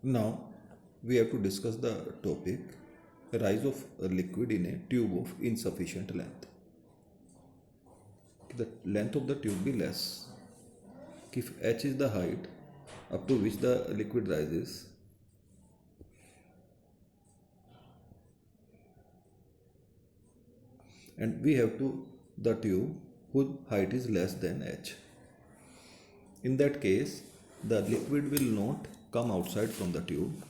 Now we have to discuss the topic rise of a liquid in a tube of insufficient length. The length of the tube be less. If h is the height up to which the liquid rises, and we have to the tube whose height is less than h. In that case, the liquid will not come outside from the tube,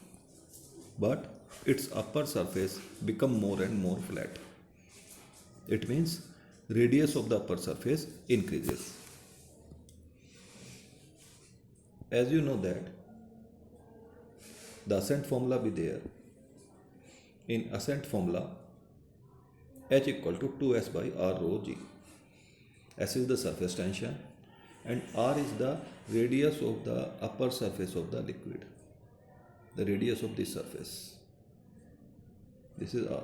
but its upper surface become more and more flat. It means radius of the upper surface increases. As you know that the ascent formula be there. In ascent formula, h equal to 2s by r rho g. S is the surface tension and r is the radius of the upper surface of the liquid. The radius of this surface. This is r.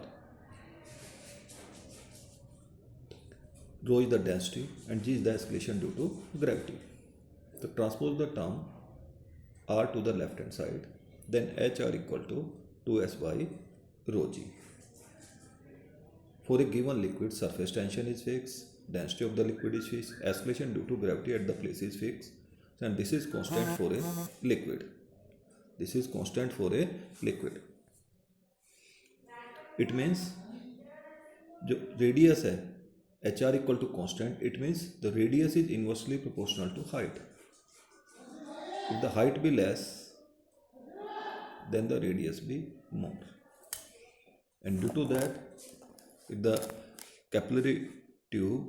Rho is the density and g is the acceleration due to gravity. So transpose the term r to the left hand side, then hr equal to 2s by rho g. For a given liquid, surface tension is fixed, density of the liquid is fixed, acceleration due to gravity at the place is fixed, and this is constant for a liquid. This is constant for a liquid. It means जो radius है hr equal to constant, it means the radius is inversely proportional to height. If the height be less, then the radius be more. And due to that, if the capillary tube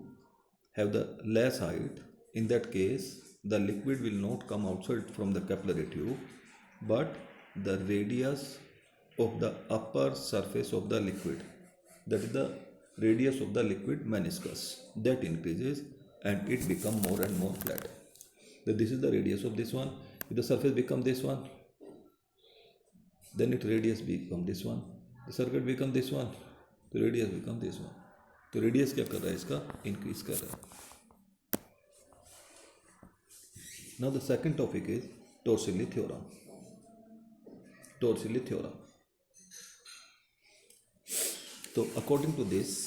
have the less height, in that case the liquid will not come outside from the capillary tube, but the radius of the upper surface of the liquid, that is the radius of the liquid meniscus, that increases and it become more and more flat. So this is the radius of this one. If the surface become this one, then its radius become this one. The circuit become this one, तो radius become this one. तो radius क्या कर रहा है, इसका increase कर रहा है. Now the second topic is Torricelli theorem. Torricelli theorem. तो according to this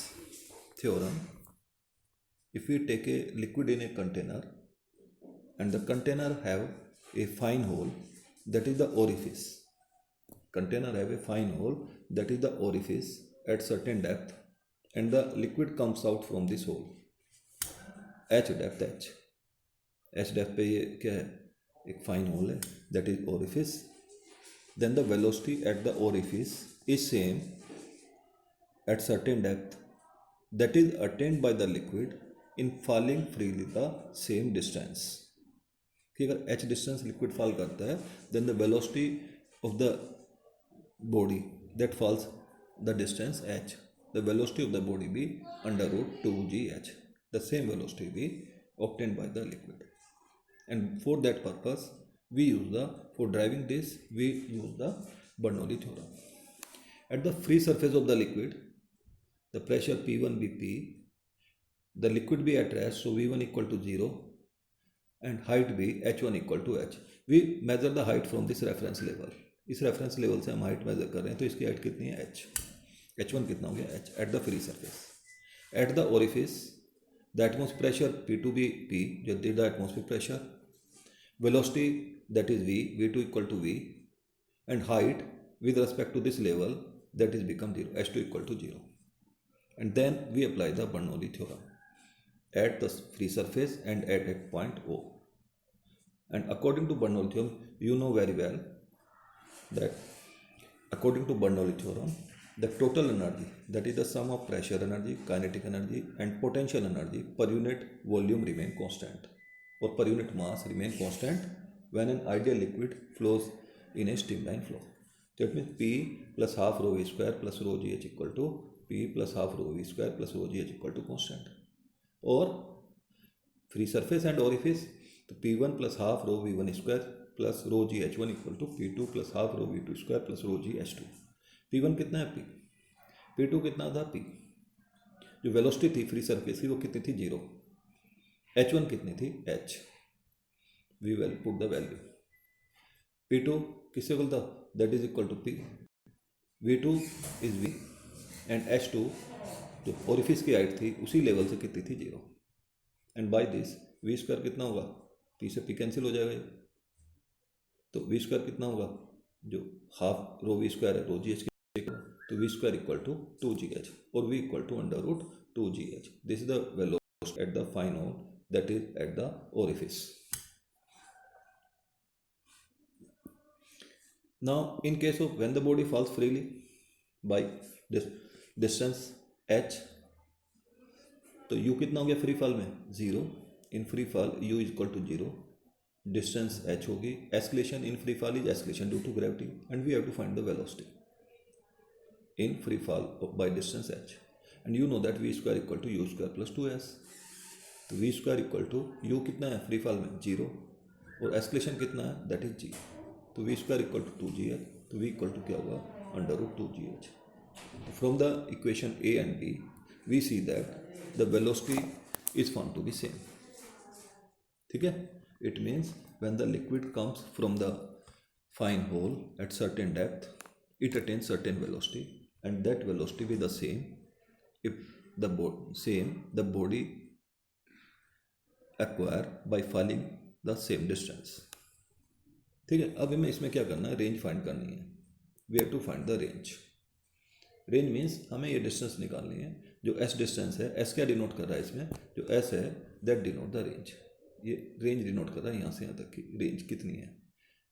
theorem, if we take a liquid in a container and the container have a fine hole, that is the orifice. Container have a fine hole, that is the orifice at certain depth, and the liquid comes out from this hole. h depth h depth पे ये क्या है, एक fine hole है, that is orifice. Then the velocity at the orifice is same at certain depth, that is attained by the liquid in falling freely the same distance. कि अगर h distance liquid fall करता है, then the velocity of the body that falls the distance h, the velocity of the body be under root 2gh. The same velocity be obtained by the liquid, and for that purpose we use for driving this we use the Bernoulli theorem. At the free surface of the liquid, the pressure P1 be P, the liquid be at rest, so V1 equal to 0 and height be H1 equal to h. We measure the height from this reference level. इस reference level से हम height measure कर रहे हैं, तो इसकी height कितनी है h. h1 कितना हो गया h at the free surface. At the orifice the atmospheric pressure P2 भी P, जो the atmospheric pressure. Velocity that is V, V2 equal to V, and height with respect to this level that is become 0, h2 equal to 0. And then we apply the Bernoulli theorem at the free surface and at point O. And according to Bernoulli theorem, you know very well that according to Bernoulli theorem, the total energy, that is the sum of pressure energy, kinetic energy and potential energy per unit volume remain constant, or per unit mass remain constant when an ideal liquid flows in a streamline flow. That means P plus half rho V square plus rho GH equal to P plus half rho V square plus rho GH equal to constant. Or free surface and orifice, तो P1 plus half rho V1 square plus rho g H1 equal to P2 plus half rho V2 square plus rho g H2. P1 कितना है P, P2 कितना था P. जो velocity थी free surface की वो कितनी थी 0. H1 कितनी थी h. We will put the value. P2 किससे इक्वल था, that is equal to P, V2 is V, and H2 जो ओरिफिस की हाइट थी उसी लेवल से कितनी थी, 0, and by this V square कितना होगा, P से P कैंसिल हो जाएगा ये, तो V स्क्वायर कितना होगा, जो हाफ रो V स्क्वायर है रो जी एच, तो V square equal to 2GH और V equal to under root 2GH. This is the velocity at the fine hole, that is at the orifice. Now in case of when the body falls freely by this distance h, तो u कितना हो गया free fall में, 0, in free fall u is equal to 0, distance h होगी, acceleration in free fall is acceleration due to gravity, and we have to find the velocity in free fall by distance h, and you know that v square equal to u square plus 2s. तो v square equal to u कितना है free fall में, 0, और escalation कितना है, that is g, तो v square equal to 2gh, तो v equal to क्या होगा, under root 2gh. From the equation a and b we see that the velocity is found to be same. ठीक है, it means when the liquid comes from the fine hole at certain depth, it attains certain velocity, and that velocity be the same if the body acquire by falling the same distance. ठीक है, अब हमें इसमें क्या करना है, range find करनी है. We have to find the range. Range means हमें ये डिस्टेंस निकालनी है, जो एस डिस्टेंस है, एस क्या डिनोट कर रहा है इसमें, जो एस है दैट डिनोट द रेंज. ये रेंज डिनोट कर रहा है यहाँ से यहाँ तक की रेंज कितनी है,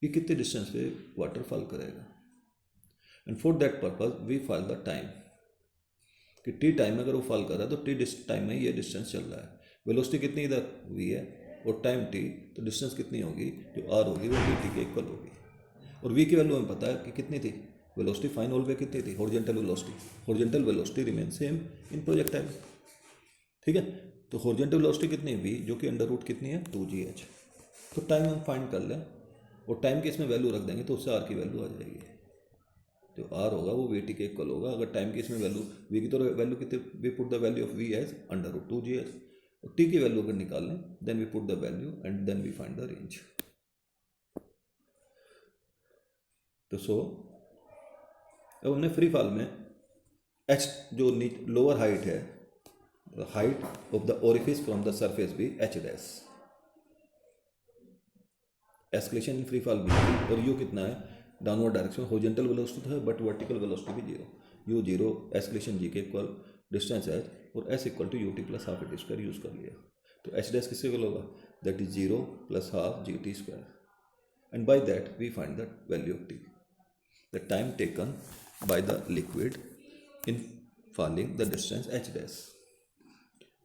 ये कितने डिस्टेंस पे वाटर फॉल करेगा. And for that purpose we फाइल द टाइम, कि टी टाइम में अगर वो फॉल कर रहा है तो टी टाइम में ये डिस्टेंस चल रहा है. वेलोसिटी कितनी इधर v है और टाइम t, तो डिस्टेंस कितनी होगी, जो r होगी वो dt के इक्वल होगी. और v की वैल्यू हमें पता है कि कितनी थी, वेलोसिटी फाइन होल पे कितनी थी, horizontal velocity remain same in projectile. ठीक है, तो हॉरिजॉन्टल वेलोसिटी कितनी है v, जो कि अंडर रूट कितनी है 2gh. तो टाइम हम फाइंड कर लें और टाइम की इसमें वैल्यू रख देंगे तो उससे r की वैल्यू आ जाएगी. जो r होगा वो vt के इक्वल होगा. अगर टाइम की इसमें वैल्यू v की तो वैल्यू कितनी, we put the value of v as under root 2gh, और t की वैल्यू अगर निकाल लें then we put the value and then we find the range. तो सो अब हमने फ्री फॉल में h जो लोअर हाइट है, height of the orifice from the surface भी h dash, acceleration in free fall भी, और u कितना है डाउनवर्ड डायरेक्शन, हॉरिजॉन्टल वेलोसिटी है बट वर्टिकल वेलोसिटी भी 0, u 0, एस्केलेशन g के इक्वल, डिस्टेंस h, और s equal to ut plus half t square use कर लिया. तो h डैश किससे इक्वल होगा, that is 0 plus half gt square, and by that we find the value of t, the time taken by the liquid in falling the distance h dash.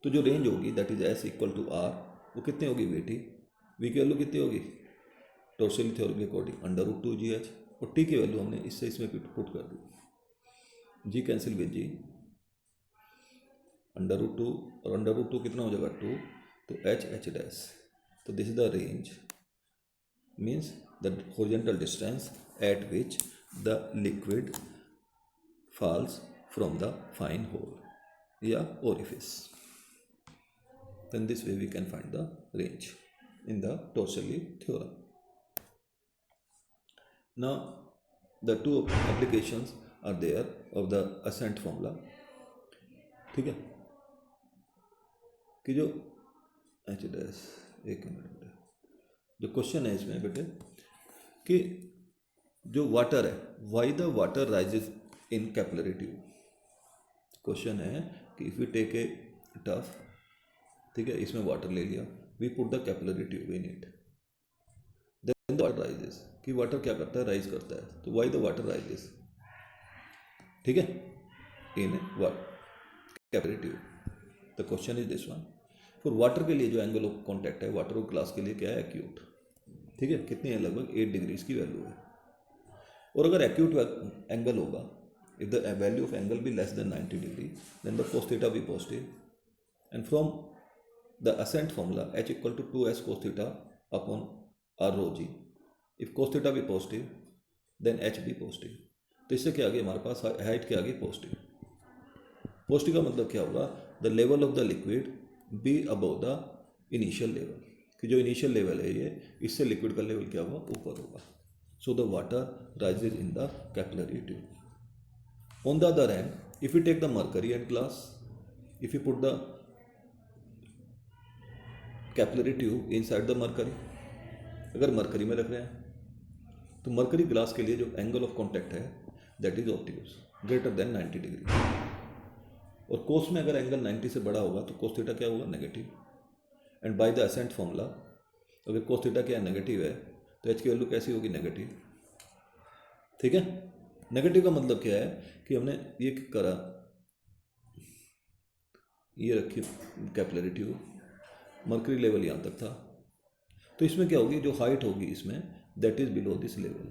तो जो range होगी that is s equal to r, वो कितनी होगी vt, v की value कितनी होगी टॉर्सली theorem के अकॉर्डिंग अंडर रूट 2gh, और t की वैल्यू हमने इससे इसमें पुट कर दी, g cancel with g, under root 2 और अंडर रूट 2 कितना हो जाएगा 2, तो h डैश. तो this is the range, means the horizontal distance at which the liquid falls from the fine hole या orifice. Then this way we can find the range in the Torricelli theorem. Now the two applications are there of the ascent formula. ठीक है, कि जो h dash, एक मिनट, जो question है इसमें बेटे कि जो वाटर है, why the water rises in capillary tube. Question है कि if you take a tough, ठीक है, इसमें वाटर ले लिया, we put the capillary tube in it, then the water rises, कि वाटर क्या करता है, राइज करता है. तो वाई द वाटर राइजेस, ठीक है, इन capillary tube. The question is this one. For water के लिए जो एंगल ऑफ कॉन्टैक्ट है वाटर और ग्लास के लिए क्या है, एक्यूट. ठीक है, कितनी है, लगभग 8 डिग्रीज की वैल्यू है. और अगर एक्यूट एंगल होगा, if the value of angle be less than 90 degree, then the cos theta be positive, and from the ascent formula h equal to 2s cos theta upon r rho g, इफ cos theta be positive then h भी positive. तो इससे क्या आ गया हमारे पास, height क्या आ गई, positive. Positive का मतलब क्या होगा, the level of the liquid be above the initial level, कि जो इनिशियल लेवल है ये, इससे लिक्विड का लेवल क्या होगा, ऊपर होगा. So the water rises in the capillary tube. On the other hand, if we take the mercury and glass, if you put the capillary tube inside the mercury, अगर mercury में रख रहे हैं तो मरकरी ग्लास के लिए जो angle of contact है that is obtuse greater than 90 degree, और कोस में अगर एंगल 90 से बड़ा होगा तो कोस थीटा क्या होगा, negative. And by the ascent formula अगर कोस थीटा क्या नेगेटिव है तो एच की वैल्यू कैसी होगी, नेगेटिव। ठीक है, नेगेटिव का मतलब क्या है कि हमने ये करा, ये रखी कैपिलरी ट्यूब, मर्करी लेवल यहाँ तक था, तो इसमें क्या होगी, जो हाइट होगी इसमें that is below this level,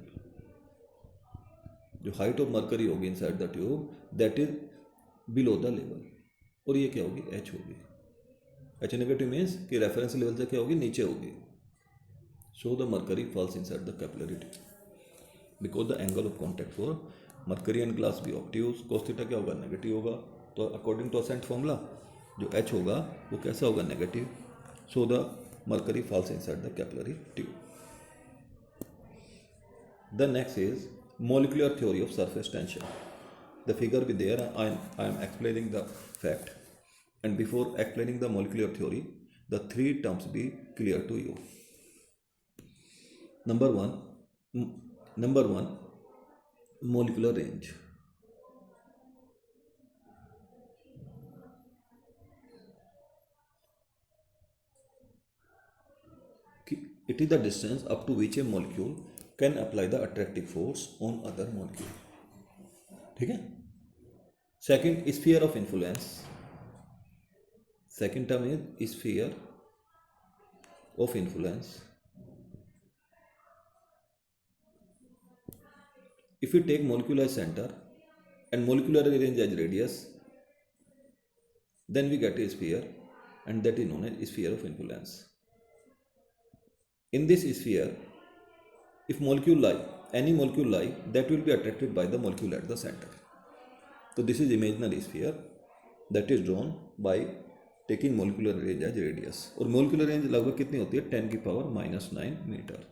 जो हाइट ऑफ मर्करी होगी inside the tube that is below the level, और ये क्या होगी, एच होगी। एच नेगेटिव मीन्स कि रेफरेंस लेवल से क्या होगी, नीचे होगी। So the mercury falls inside the capillary tube because the angle of contact for mercury and glass be obtuse, cos theta क्या होगा, नेगेटिव होगा। तो अकॉर्डिंग टू असेंट फॉर्मूला जो एच होगा वो कैसा होगा, negative. So the mercury falls inside the capillary tube. The next is molecular theory of surface tension. The figure be there. I am explaining the fact, and before explaining the molecular theory, the three terms be clear to you. Number one, molecular range. It is the distance up to which a molecule can apply the attractive force on other molecule. ठीक है। Second, sphere of influence. Second term is sphere of influence. If we take molecule as center and molecular range as radius, then we get a sphere, and that is known as sphere of influence. In this sphere, if molecule lie, any molecule lie, that will be attracted by the molecule at the center. So this is imaginary sphere that is drawn by taking molecular range as radius, और molecular range लगभग कितनी होती है, 10 की power -9 meter.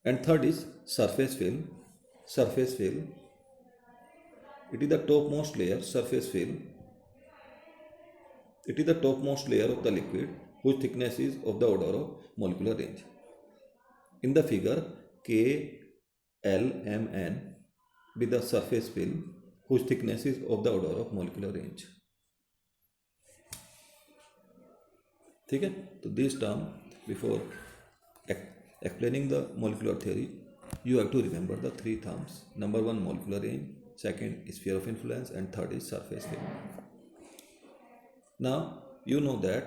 And third is surface film. Surface film, it is the topmost layer. Surface film, it is the topmost layer of the liquid whose thickness is of the order of molecular range. In the figure, K, L, M, N with the surface film whose thickness is of the order of molecular range. ठीक है, तो this term before explaining the molecular theory, you have to remember the three terms. Number one, molecular range. Second, sphere of influence, and third is surface film. Now you know that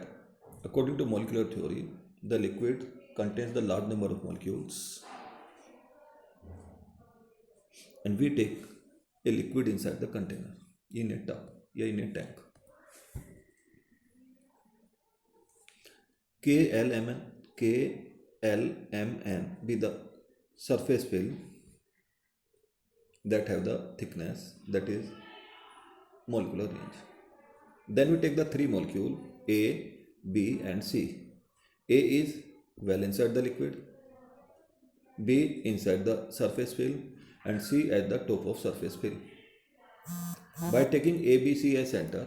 according to molecular theory, the liquid contains the large number of molecules, and we take a liquid inside the container in a tub or in a tank. KLMN be the surface film that have the thickness that is molecular range. Then we take the three molecule A, B and C. A is well inside the liquid, B inside the surface film, and C at the top of surface film. By taking ABC as center,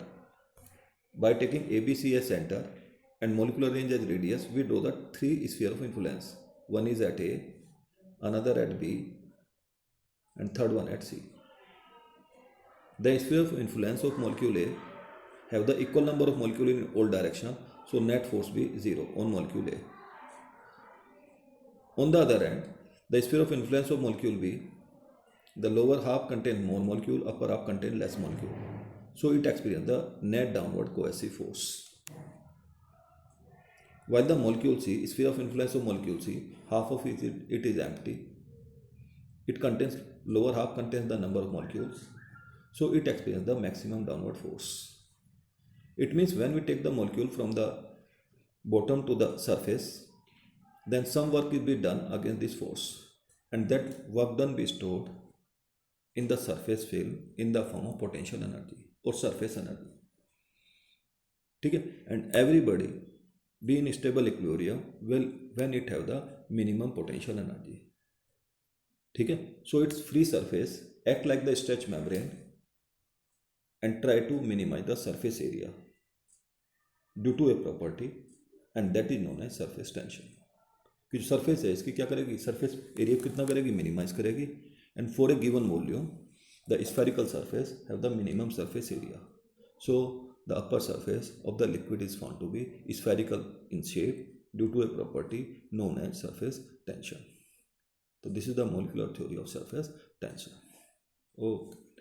and molecular range as radius, we draw the three sphere of influence. One is at A, another at B, and third one at C. The sphere of influence of molecule A have the equal number of molecule in all direction, so net force be 0 on molecule A. On the other hand, the sphere of influence of molecule B, the lower half contain more molecule, upper half contain less molecule, so it experience the net downward cohesive force. While the molecule C, sphere of influence of molecule C, half of it is empty. It contains, lower half contains the number of molecules, so it experiences the maximum downward force. It means when we take the molecule from the bottom to the surface, then some work will be done against this force, and that work done be stored in the surface film in the form of potential energy or surface energy. ठीक है, and everybody be in stable equilibrium when it have the minimum potential energy. ठीक है. So its free surface act like the stretch membrane and try to minimize the surface area due to a property, and that is known as surface tension. कि जो surface है इसकी क्या करेगी, surface area कितना करेगी, मिनिमाइज करेगी. And for a given volume the spherical surface have the minimum surface area. So the upper surface of the liquid is found to be spherical in shape due to a property known as surface tension. So this is the molecular theory of surface tension. Okay.